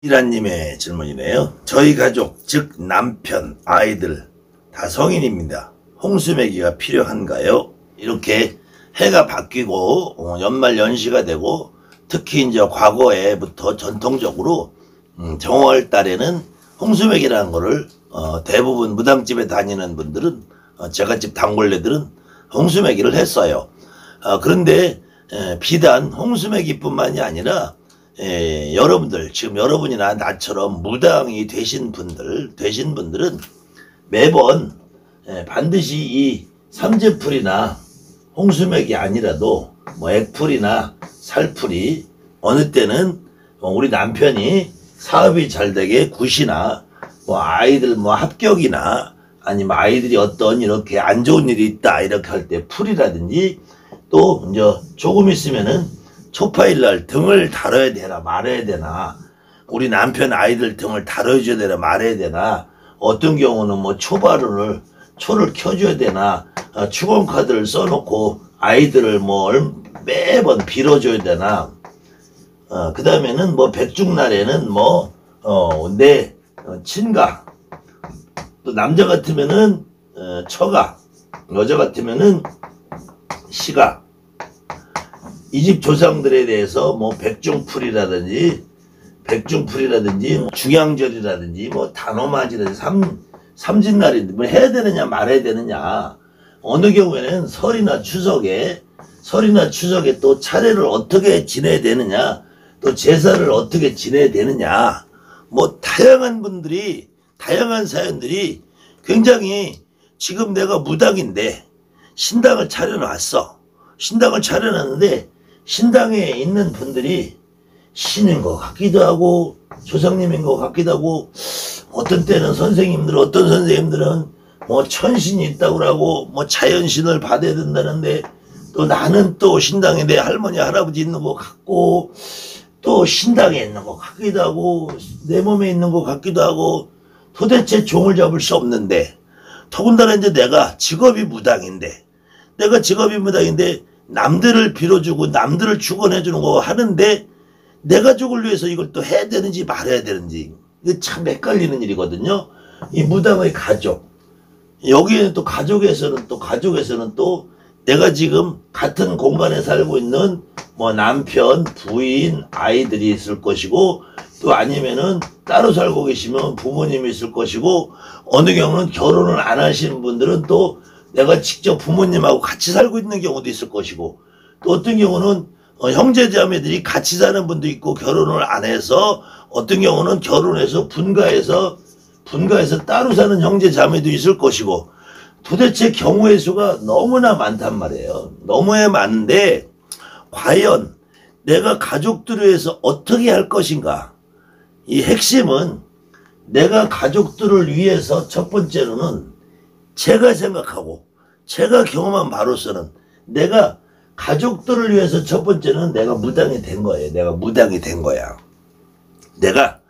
이란님의 질문이네요. 저희 가족, 즉 남편, 아이들 다 성인입니다. 홍수매기가 필요한가요? 이렇게 해가 바뀌고 연말 연시가 되고 특히 이제 과거에부터 전통적으로 정월 달에는 홍수매기라는 거를 대부분 무당집에 다니는 분들은 제갓집 단골레들은 홍수매기를 했어요. 그런데 비단 홍수매기뿐만이 아니라 여러분들, 지금 여러분이나 나처럼 무당이 되신 분들은 매번 반드시 이 삼재풀이나 홍수맥이 아니라도 뭐 액풀이나 살풀이, 어느 때는 우리 남편이 사업이 잘 되게 굿이나 뭐 아이들 뭐 합격이나 아니면 아이들이 어떤 이렇게 안 좋은 일이 있다 이렇게 할 때 풀이라든지, 또 이제 조금 있으면은 초파일날 등을 다뤄야 되나 말아야 되나, 우리 남편 아이들 등을 다뤄줘야 되나 말아야 되나, 어떤 경우는 뭐 초를 켜줘야 되나, 축원카드를 써놓고 아이들을 뭐 매번 빌어줘야 되나, 그 다음에는 뭐 백중날에는 뭐 내 친가, 또 남자 같으면은 처가, 여자 같으면은 시가, 이 집 조상들에 대해서 뭐 백중풀이라든지 중양절이라든지 뭐 단오맞이라든지 삼진날인데 뭐 해야 되느냐 말아야 되느냐, 어느 경우에는 설이나 추석에 또 차례를 어떻게 지내야 되느냐, 또 제사를 어떻게 지내야 되느냐, 뭐 다양한 사연들이 굉장히, 지금 내가 무당인데 신당을 차려놨어. 신당을 차려놨는데 신당에 있는 분들이 신인 것 같기도 하고 조상님인 것 같기도 하고, 어떤 때는 어떤 선생님들은 뭐 천신이 있다고 하고 뭐 자연신을 받아야 된다는데, 또 나는 또 신당에 내 할머니 할아버지 있는 것 같고, 또 신당에 있는 것 같기도 하고 내 몸에 있는 것 같기도 하고, 도대체 종을 잡을 수 없는데, 더군다나 이제 내가 직업이 무당인데 남들을 빌어주고 남들을 축원해주는 거 하는데 내 가족을 위해서 이걸 또 해야 되는지 말아야 되는지, 이게 참 헷갈리는 일이거든요. 이 무당의 가족, 여기에는 또 가족에서는 또 내가 지금 같은 공간에 살고 있는 뭐 남편, 부인, 아이들이 있을 것이고, 또 아니면은 따로 살고 계시면 부모님이 있을 것이고, 어느 경우는 결혼을 안 하시는 분들은 또 내가 직접 부모님하고 같이 살고 있는 경우도 있을 것이고, 또 어떤 경우는 형제자매들이 같이 사는 분도 있고, 결혼을 안 해서 어떤 경우는 결혼해서 분가해서 따로 사는 형제자매도 있을 것이고, 도대체 경우의 수가 너무나 많단 말이에요. 너무나 많은데 과연 내가 가족들을 위해서 어떻게 할 것인가, 이 핵심은 내가 가족들을 위해서 첫 번째로는 제가 생각하고 제가 경험한 바로서는 내가 가족들을 위해서 첫 번째는 내가 무당이 된 거예요. 내가 무당이 된 거야. 내가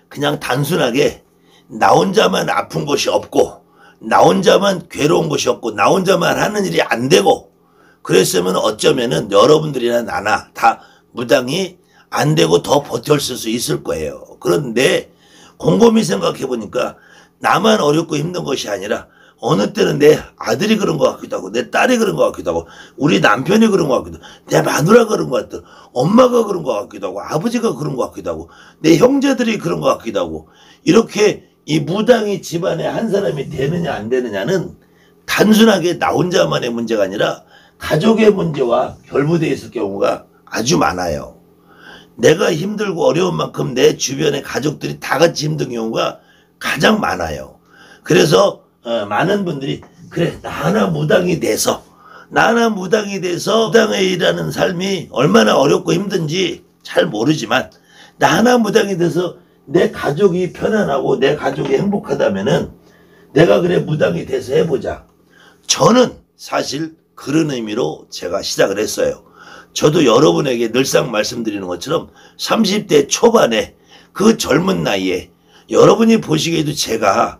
그냥 단순하게 나 혼자만 아픈 것이 없고, 나 혼자만 괴로운 것이 없고, 나 혼자만 하는 일이 안 되고, 그랬으면 어쩌면은 여러분들이나 나나 다 무당이 안 되고 더 버텼을 수 있을 거예요. 그런데 곰곰이 생각해 보니까 나만 어렵고 힘든 것이 아니라, 어느 때는 내 아들이 그런 것 같기도 하고, 내 딸이 그런 것 같기도 하고, 우리 남편이 그런 것 같기도 하고, 내 마누라가 그런 것 같기도 하고, 엄마가 그런 것 같기도 하고, 아버지가 그런 것 같기도 하고, 내 형제들이 그런 것 같기도 하고, 이렇게 이 무당이 집안에 한 사람이 되느냐 안 되느냐는 단순하게 나 혼자만의 문제가 아니라 가족의 문제와 결부되어 있을 경우가 아주 많아요. 내가 힘들고 어려운 만큼 내 주변의 가족들이 다 같이 힘든 경우가 가장 많아요. 그래서 많은 분들이, 그래 나 하나 무당이 돼서 무당에 일하는 삶이 얼마나 어렵고 힘든지 잘 모르지만, 나 하나 무당이 돼서 내 가족이 편안하고 내 가족이 행복하다면은 내가 그래 무당이 돼서 해보자. 저는 사실 그런 의미로 제가 시작을 했어요. 저도 여러분에게 늘상 말씀드리는 것처럼 30대 초반에 그 젊은 나이에 여러분이 보시기에도 제가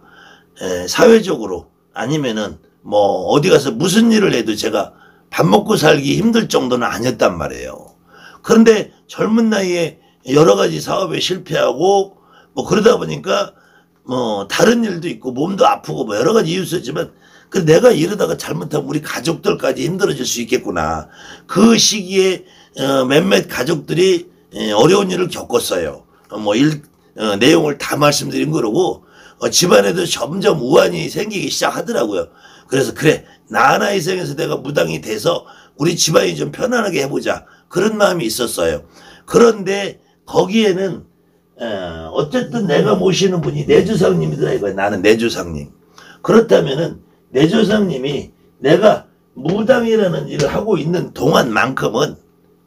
사회적으로 아니면은 뭐 어디 가서 무슨 일을 해도 제가 밥 먹고 살기 힘들 정도는 아니었단 말이에요. 그런데 젊은 나이에 여러 가지 사업에 실패하고 뭐 그러다 보니까 뭐 다른 일도 있고 몸도 아프고 뭐 여러 가지 이유 있었지만 그 내가 이러다가 잘못하면 우리 가족들까지 힘들어질 수 있겠구나. 그 시기에 몇몇 가족들이 어려운 일을 겪었어요. 내용을 다 말씀드린 거라고 집안에도 점점 우환이 생기기 시작하더라고요. 그래서 그래 나 하나 희생해서 내가 무당이 돼서 우리 집안이 좀 편안하게 해보자 그런 마음이 있었어요. 그런데 거기에는 어쨌든 내가 모시는 분이 내 조상님이더라 이거야. 나는 내 조상님. 그렇다면은 내 조상님이 내가 무당이라는 일을 하고 있는 동안만큼은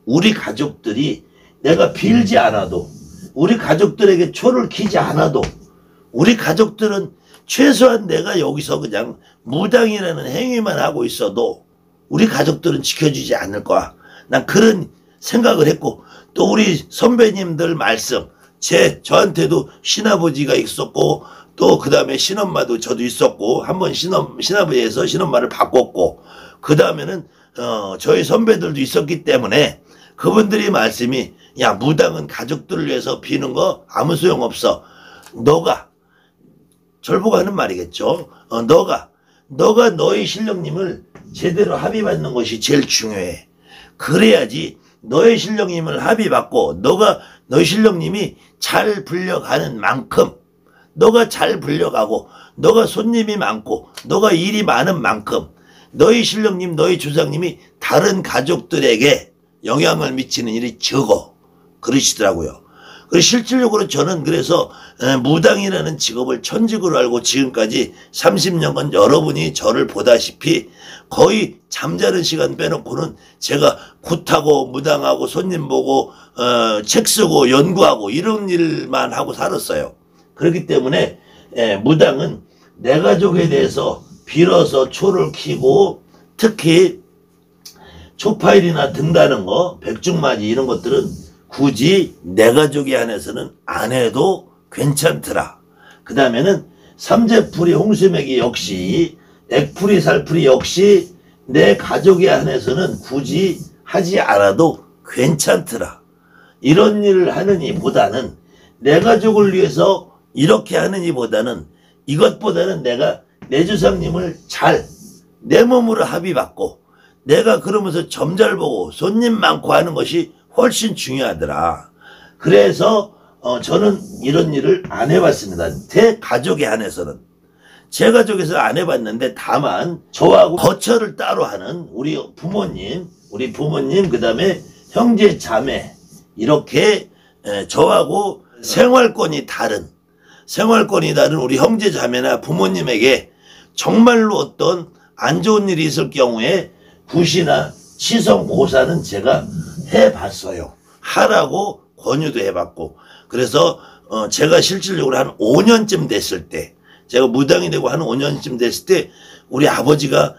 우리 가족들이 내가 빌지 않아도 우리 가족들에게 초를 키지 않아도 우리 가족들은 최소한 내가 여기서 그냥 무당이라는 행위만 하고 있어도 우리 가족들은 지켜주지 않을 거야. 난 그런 생각을 했고 또 우리 선배님들 말씀 저한테도 신아버지가 있었고 또 그 다음에 신엄마도 저도 있었고 한번 신아버지에서 신엄마를 바꿨고 그 다음에는 저희 선배들도 있었기 때문에 그분들이 말씀이 야 무당은 가족들을 위해서 비는 거 아무 소용없어. 너가 절 보고 하는 말이겠죠. 너가 너의 신령님을 제대로 합의받는 것이 제일 중요해. 그래야지 너의 신령님을 합의받고 너의 신령님이 잘 불려가는 만큼 너가 잘 불려가고 너가 손님이 많고 너가 일이 많은 만큼 너희 신령님 너희 조상님이 다른 가족들에게 영향을 미치는 일이 적어. 그러시더라고요. 실질적으로 저는 그래서 무당이라는 직업을 천직으로 알고 지금까지 30년간 여러분이 저를 보다시피 거의 잠자는 시간 빼놓고는 제가 굿하고 무당하고 손님 보고 책 쓰고 연구하고 이런 일만 하고 살았어요. 그렇기 때문에 무당은 내 가족에 대해서 빌어서 초를 키고 특히 초파일이나 등다는 거 백중맞이 이런 것들은 굳이 내 가족에 한해서는 안 해도 괜찮더라. 그 다음에는 삼재풀이 홍수맥이 역시 액풀이 살풀이 역시 내 가족에 한해서는 굳이 하지 않아도 괜찮더라. 이런 일을 하느니 보다는 내 가족을 위해서 이렇게 하느니 보다는 이것보다는 내가 내 조상님을 잘 내 몸으로 합의받고 내가 그러면서 점 잘 보고 손님 많고 하는 것이 훨씬 중요하더라. 그래서 저는 이런 일을 안 해봤습니다. 제 가족에 한해서는. 제 가족에서 안 해봤는데 다만 저하고 거처를 따로 하는 우리 부모님 그 다음에 형제 자매 이렇게 저하고 생활권이 다른 우리 형제 자매나 부모님에게 정말로 어떤 안 좋은 일이 있을 경우에 굿이나 치성 고사는 제가 해봤어요. 하라고 권유도 해봤고 그래서 제가 실질적으로 한 5년쯤 됐을 때 제가 무당이 되고 한 5년쯤 됐을 때 우리 아버지가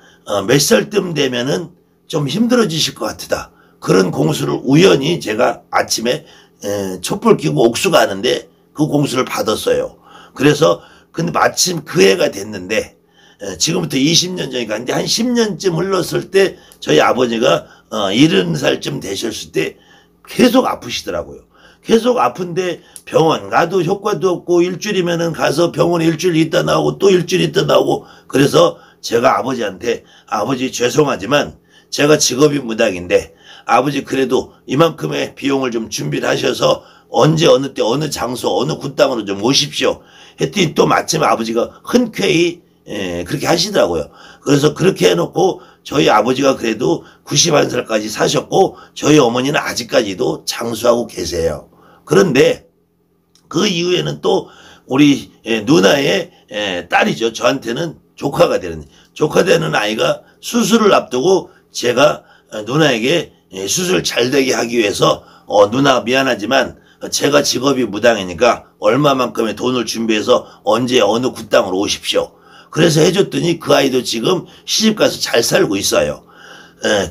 몇 살쯤 되면은 좀 힘들어지실 것 같다. 그런 공수를 우연히 제가 아침에 촛불 끼고 옥수 가는데 그 공수를 받았어요. 그래서 근데 마침 그 해가 됐는데 지금부터 20년 전이니까 한 10년쯤 흘렀을 때 저희 아버지가 70살쯤 되셨을 때 계속 아프시더라고요. 계속 아픈데 병원 가도 효과도 없고 일주일이면은 가서 병원에 일주일 있다 나오고 또 일주일 있다 나오고 그래서 제가 아버지한테 아버지 죄송하지만 제가 직업이 무당인데 아버지 그래도 이만큼의 비용을 좀 준비를 하셔서 언제 어느 때 어느 장소 어느 굿당으로 좀 오십시오 했더니 또 마침 아버지가 흔쾌히 그렇게 하시더라고요. 그래서 그렇게 해놓고 저희 아버지가 그래도 91살까지 사셨고 저희 어머니는 아직까지도 장수하고 계세요. 그런데 그 이후에는 또 우리 누나의 딸이죠. 저한테는 조카 되는 아이가 수술을 앞두고 제가 누나에게 수술 잘 되게 하기 위해서 누나 미안하지만 제가 직업이 무당이니까 얼마만큼의 돈을 준비해서 언제 어느 굿당으로 오십시오. 그래서 해줬더니 그 아이도 지금 시집가서 잘 살고 있어요.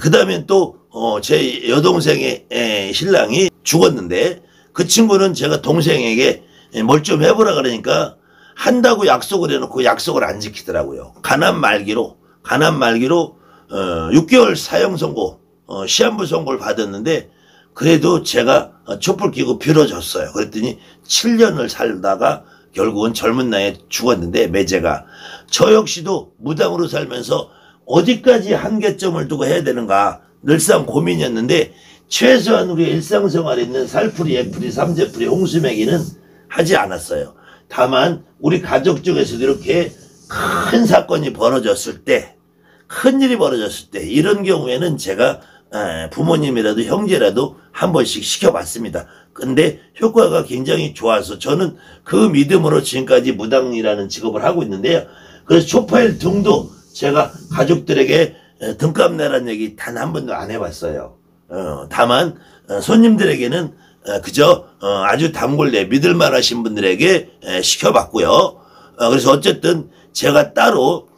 그 다음에 또 제 여동생의 신랑이 죽었는데 그 친구는 제가 동생에게 뭘 좀 해보라 그러니까 한다고 약속을 해놓고 약속을 안 지키더라고요. 가난 말기로 6개월 사형 선고 시한부 선고를 받았는데 그래도 제가 촛불 끼고 빌어줬어요. 그랬더니 7년을 살다가 결국은 젊은 나이에 죽었는데 매제가 저 역시도 무당으로 살면서 어디까지 한계점을 두고 해야 되는가 늘상 고민이었는데 최소한 우리 일상생활에 있는 살풀이, 애풀이, 삼재풀이, 홍수매기는 하지 않았어요. 다만 우리 가족 중에서도 이렇게 큰 사건이 벌어졌을 때, 큰일이 벌어졌을 때 이런 경우에는 제가 부모님이라도 형제라도 한 번씩 시켜봤습니다. 근데 효과가 굉장히 좋아서 저는 그 믿음으로 지금까지 무당이라는 직업을 하고 있는데요. 그래서 초파일 등도 제가 가족들에게 등값 내라는 얘기 단 한 번도 안 해봤어요. 다만 손님들에게는 그저 아주 단골내 믿을만하신 분들에게 시켜봤고요. 그래서 어쨌든 제가 따로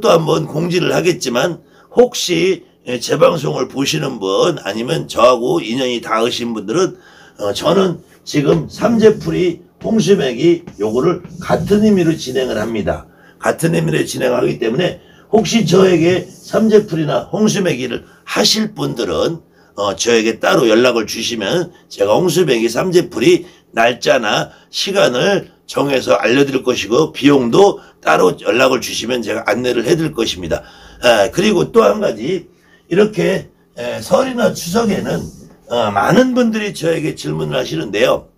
또 한번 공지를 하겠지만 혹시 제 방송을 보시는 분 아니면 저하고 인연이 닿으신 분들은 저는 지금 삼재풀이 홍수매기 요거를 같은 의미로 진행을 합니다. 같은 의미로 진행하기 때문에 혹시 저에게 삼재풀이나 홍수매기를 하실 분들은 저에게 따로 연락을 주시면 제가 홍수매기 삼재풀이 날짜나 시간을 정해서 알려드릴 것이고 비용도 따로 연락을 주시면 제가 안내를 해드릴 것입니다. 그리고 또 한 가지 이렇게 설이나 추석에는 많은 분들이 저에게 질문을 하시는데요.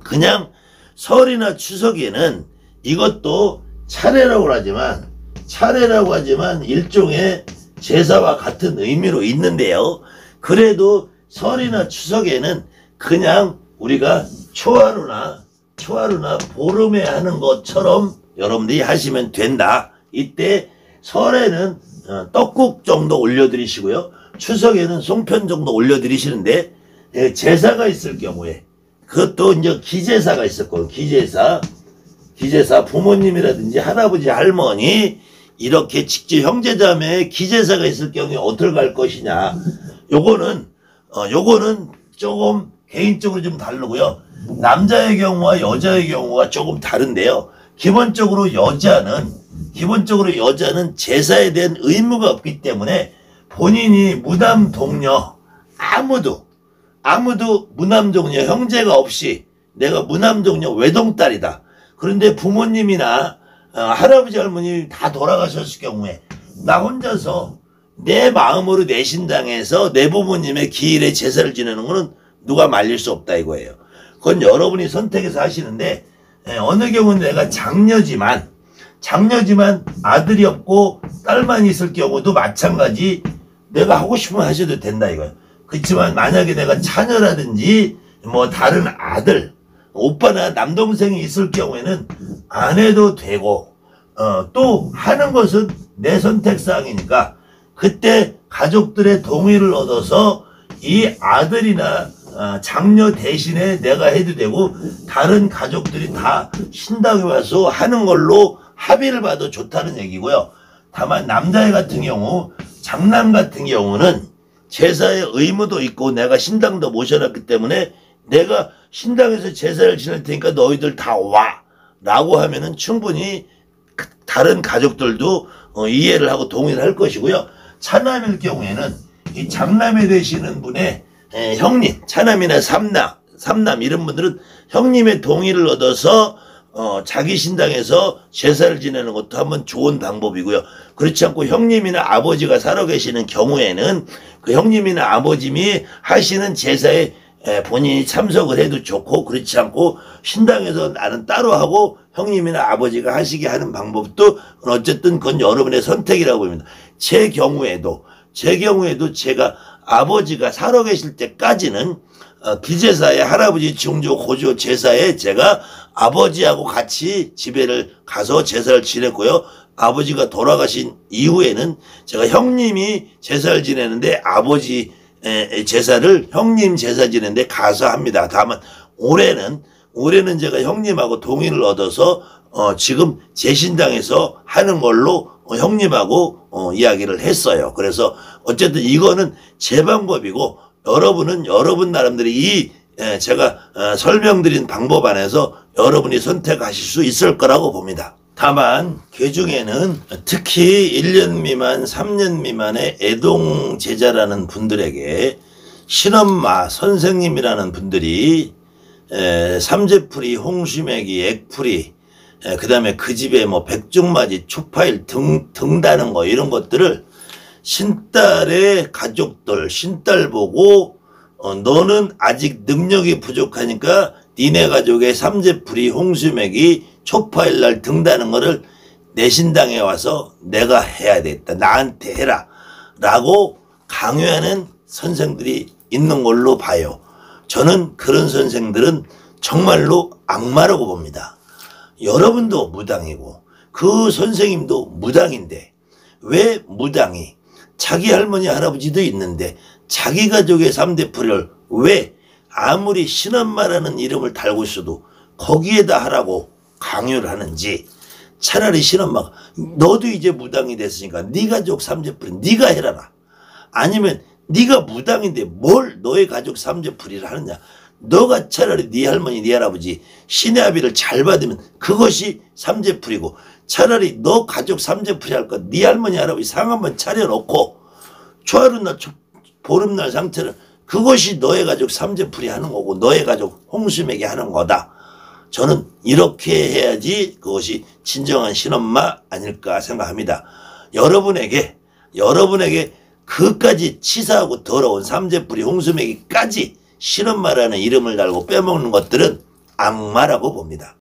그냥 설이나 추석에는 이것도 차례라고 하지만 일종의 제사와 같은 의미로 있는데요. 그래도 설이나 추석에는 그냥 우리가 초하루나 보름에 하는 것처럼 여러분들이 하시면 된다. 이때 설에는 떡국 정도 올려드리시고요. 추석에는 송편 정도 올려드리시는데 제사가 있을 경우에 그것도 이제 기제사가 있을 거예요. 기제사 부모님이라든지 할아버지 할머니 이렇게 직접 형제자매의 기제사가 있을 경우에 어떻게 할 것이냐. 요거는 조금 개인적으로 좀 다르고요. 남자의 경우와 여자의 경우가 조금 다른데요. 기본적으로 여자는 제사에 대한 의무가 없기 때문에 본인이 무남 동녀 아무도 무남 동녀 형제가 없이 내가 무남 동녀 외동딸이다. 그런데 부모님이나 할아버지 할머니 다 돌아가셨을 경우에 나 혼자서 내 마음으로 내 신당에서 내 부모님의 기일에 제사를 지내는 거는 누가 말릴 수 없다 이거예요. 그건 여러분이 선택해서 하시는데 어느 경우는 내가 장녀지만 아들이 없고 딸만 있을 경우도 마찬가지 내가 하고 싶으면 하셔도 된다 이거예요. 그렇지만 만약에 내가 자녀라든지 뭐 다른 아들 오빠나 남동생이 있을 경우에는 안 해도 되고 또 하는 것은 내 선택사항이니까 그때 가족들의 동의를 얻어서 이 아들이나 장녀 대신에 내가 해도 되고 다른 가족들이 다 신당에 와서 하는 걸로 합의를 봐도 좋다는 얘기고요. 다만 남자애 같은 경우 장남 같은 경우는 제사의 의무도 있고 내가 신당도 모셔놨기 때문에 내가 신당에서 제사를 지낼 테니까 너희들 다 와 라고 하면은 충분히 다른 가족들도 이해를 하고 동의를 할 것이고요. 차남일 경우에는 이 장남이 되시는 분의 형님, 차남이나 삼남 이런 분들은 형님의 동의를 얻어서 자기 신당에서 제사를 지내는 것도 한번 좋은 방법이고요. 그렇지 않고 형님이나 아버지가 살아 계시는 경우에는 그 형님이나 아버님이 하시는 제사에 본인이 참석을 해도 좋고 그렇지 않고 신당에서 나는 따로 하고 형님이나 아버지가 하시게 하는 방법도 어쨌든 그건 여러분의 선택이라고 봅니다. 제 경우에도 제가 아버지가 살아 계실 때까지는 기제사에 할아버지 중조 고조 제사에 제가 아버지하고 같이 집에를 가서 제사를 지냈고요. 아버지가 돌아가신 이후에는 제가 형님이 제사를 지내는데 아버지 제사를 형님 제사 지내는데 가서 합니다. 다만 올해는 제가 형님하고 동의를 얻어서 지금 제 신당에서 하는 걸로 형님하고 이야기를 했어요. 그래서 어쨌든 이거는 제 방법이고 여러분은 여러분 나름대로 제가 설명드린 방법 안에서 여러분이 선택하실 수 있을 거라고 봅니다. 다만 그 중에는 특히 1년 미만 3년 미만의 애동제자라는 분들에게 신엄마 선생님이라는 분들이 삼재풀이, 홍시매기, 액풀이, 그 다음에 그 집에 뭐 백중맞이, 추파일 등다는 거 이런 것들을 신딸의 가족들, 신딸 보고 너는 아직 능력이 부족하니까 니네 가족의 삼재풀이, 홍시매기, 초파일날 등다는 거를 내 신당에 와서 내가 해야 되겠다. 나한테 해라. 라고 강요하는 선생들이 있는 걸로 봐요. 저는 그런 선생들은 정말로 악마라고 봅니다. 여러분도 무당이고 그 선생님도 무당인데 왜 무당이 자기 할머니 할아버지도 있는데 자기 가족의 3대풀이를 왜 아무리 신엄마라는 이름을 달고 있어도 거기에다 하라고 강요를 하는지. 차라리 신엄마가 너도 이제 무당이 됐으니까 네 가족 3재풀이 네가 해라라. 아니면 네가 무당인데 뭘 너의 가족 3재풀이를 하느냐. 너가 차라리 네 할머니 네 할아버지 신의 아비를 잘 받으면 그것이 3재풀이고 차라리 너 가족 3재풀이 할 것 네 할머니 할아버지 상 한번 차려놓고 초하루날 보름날 상태는 그것이 너의 가족 3재풀이 하는 거고 너의 가족 홍수맥이 하는 거다. 저는 이렇게 해야지 그것이 진정한 신엄마 아닐까 생각합니다. 여러분에게 그까지 치사하고 더러운 삼재풀이 홍수맥이까지 신엄마라는 이름을 달고 빼먹는 것들은 악마라고 봅니다.